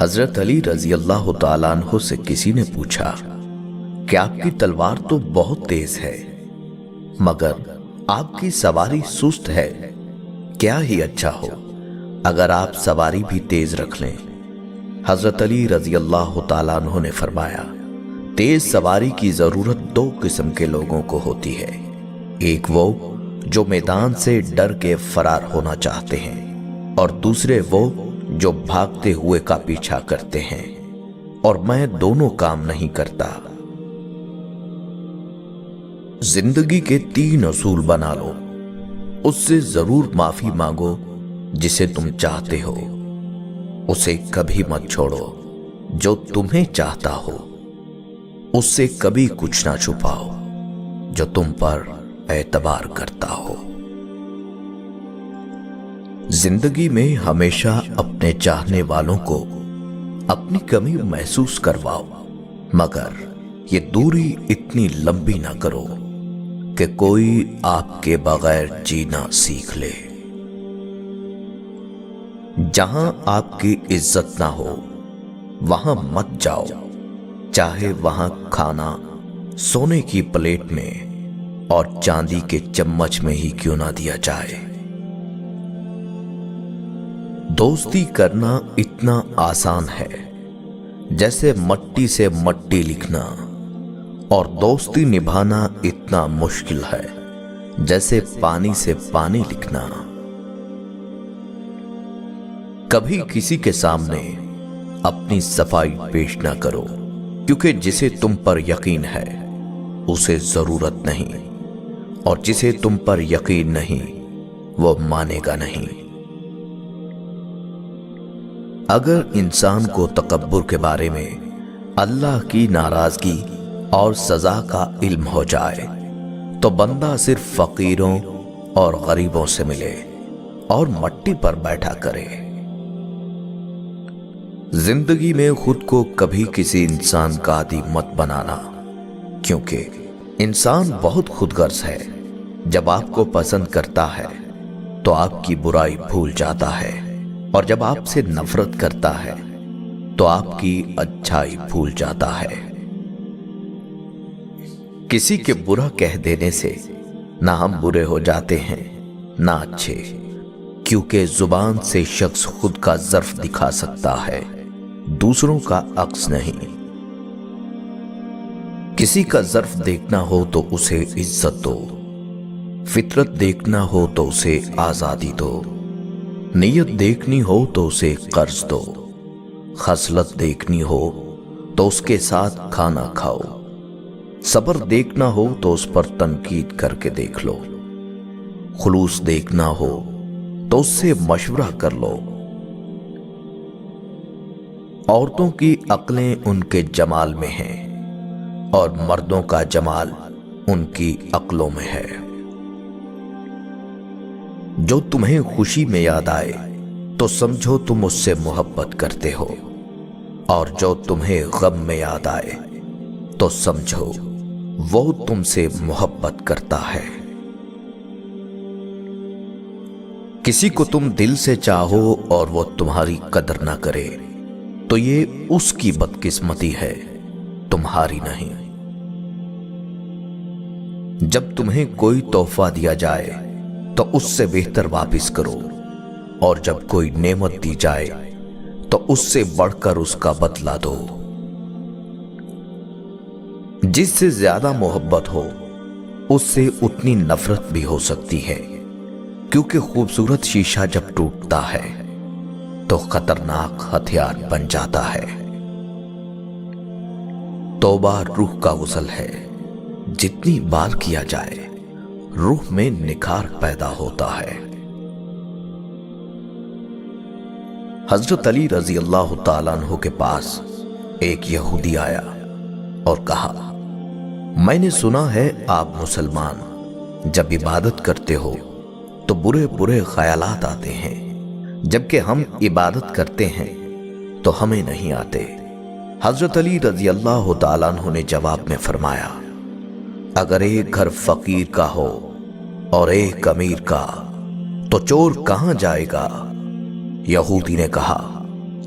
حضرت علی رضی اللہ تعالیٰ عنہ سے کسی نے پوچھا کہ آپ کی تلوار تو بہت تیز ہے مگر آپ کی سواری سست ہے، کیا ہی اچھا ہو اگر آپ سواری بھی تیز رکھ لیں۔ حضرت علی رضی اللہ تعالیٰ عنہ نے فرمایا، تیز سواری کی ضرورت دو قسم کے لوگوں کو ہوتی ہے، ایک وہ جو میدان سے ڈر کے فرار ہونا چاہتے ہیں اور دوسرے وہ جو بھاگتے ہوئے کا پیچھا کرتے ہیں، اور میں دونوں کام نہیں کرتا۔ زندگی کے 3 اصول بنا لو، اس سے ضرور معافی مانگو جسے تم چاہتے ہو، اسے کبھی مت چھوڑو جو تمہیں چاہتا ہو، اس سے کبھی کچھ نہ چھپاؤ جو تم پر اعتبار کرتا ہو۔ زندگی میں ہمیشہ اپنے چاہنے والوں کو اپنی کمی محسوس کرواؤ، مگر یہ دوری اتنی لمبی نہ کرو کہ کوئی آپ کے بغیر جینا سیکھ لے۔ جہاں آپ کی عزت نہ ہو وہاں مت جاؤ، چاہے وہاں کھانا سونے کی پلیٹ میں اور چاندی کے چمچ میں ہی کیوں نہ دیا جائے۔ دوستی کرنا اتنا آسان ہے جیسے مٹی سے مٹی لکھنا، اور دوستی نبھانا اتنا مشکل ہے جیسے پانی سے پانی لکھنا۔ کبھی کسی کے سامنے اپنی صفائی پیش نہ کرو، کیونکہ جسے تم پر یقین ہے اسے ضرورت نہیں، اور جسے تم پر یقین نہیں وہ مانے گا نہیں۔ اگر انسان کو تکبر کے بارے میں اللہ کی ناراضگی اور سزا کا علم ہو جائے تو بندہ صرف فقیروں اور غریبوں سے ملے اور مٹی پر بیٹھا کرے۔ زندگی میں خود کو کبھی کسی انسان کا عادی مت بنانا، کیونکہ انسان بہت خود غرض ہے۔ جب آپ کو پسند کرتا ہے تو آپ کی برائی بھول جاتا ہے، اور جب آپ سے نفرت کرتا ہے تو آپ کی اچھائی بھول جاتا ہے۔ کسی کے برا کہہ دینے سے نہ ہم برے ہو جاتے ہیں نہ اچھے، کیونکہ زبان سے شخص خود کا ظرف دکھا سکتا ہے، دوسروں کا عکس نہیں۔ کسی کا ظرف دیکھنا ہو تو اسے عزت دو، فطرت دیکھنا ہو تو اسے آزادی دو، نیت دیکھنی ہو تو اسے قرض دو، خصلت دیکھنی ہو تو اس کے ساتھ کھانا کھاؤ، صبر دیکھنا ہو تو اس پر تنقید کر کے دیکھ لو، خلوص دیکھنا ہو تو اس سے مشورہ کر لو۔ عورتوں کی عقلیں ان کے جمال میں ہیں اور مردوں کا جمال ان کی عقلوں میں ہے۔ جو تمہیں خوشی میں یاد آئے تو سمجھو تم اس سے محبت کرتے ہو، اور جو تمہیں غم میں یاد آئے تو سمجھو وہ تم سے محبت کرتا ہے۔ کسی کو تم دل سے چاہو اور وہ تمہاری قدر نہ کرے تو یہ اس کی بدقسمتی ہے، تمہاری نہیں۔ جب تمہیں کوئی تحفہ دیا جائے تو اس سے بہتر واپس کرو، اور جب کوئی نعمت دی جائے تو اس سے بڑھ کر اس کا بدلہ دو۔ جس سے زیادہ محبت ہو اس سے اتنی نفرت بھی ہو سکتی ہے، کیونکہ خوبصورت شیشہ جب ٹوٹتا ہے تو خطرناک ہتھیار بن جاتا ہے۔ توبہ روح کا غسل ہے، جتنی بار کیا جائے روح میں نکھار پیدا ہوتا ہے۔ حضرت علی رضی اللہ تعالیٰ عنہ کے پاس ایک یہودی آیا اور کہا، میں نے سنا ہے آپ مسلمان جب عبادت کرتے ہو تو برے برے خیالات آتے ہیں، جبکہ ہم عبادت کرتے ہیں تو ہمیں نہیں آتے۔ حضرت علی رضی اللہ تعالیٰ عنہ نے جواب میں فرمایا، اگر ایک گھر فقیر کا ہو اور ایک امیر کا تو چور کہاں جائے گا؟ یہودی نے کہا،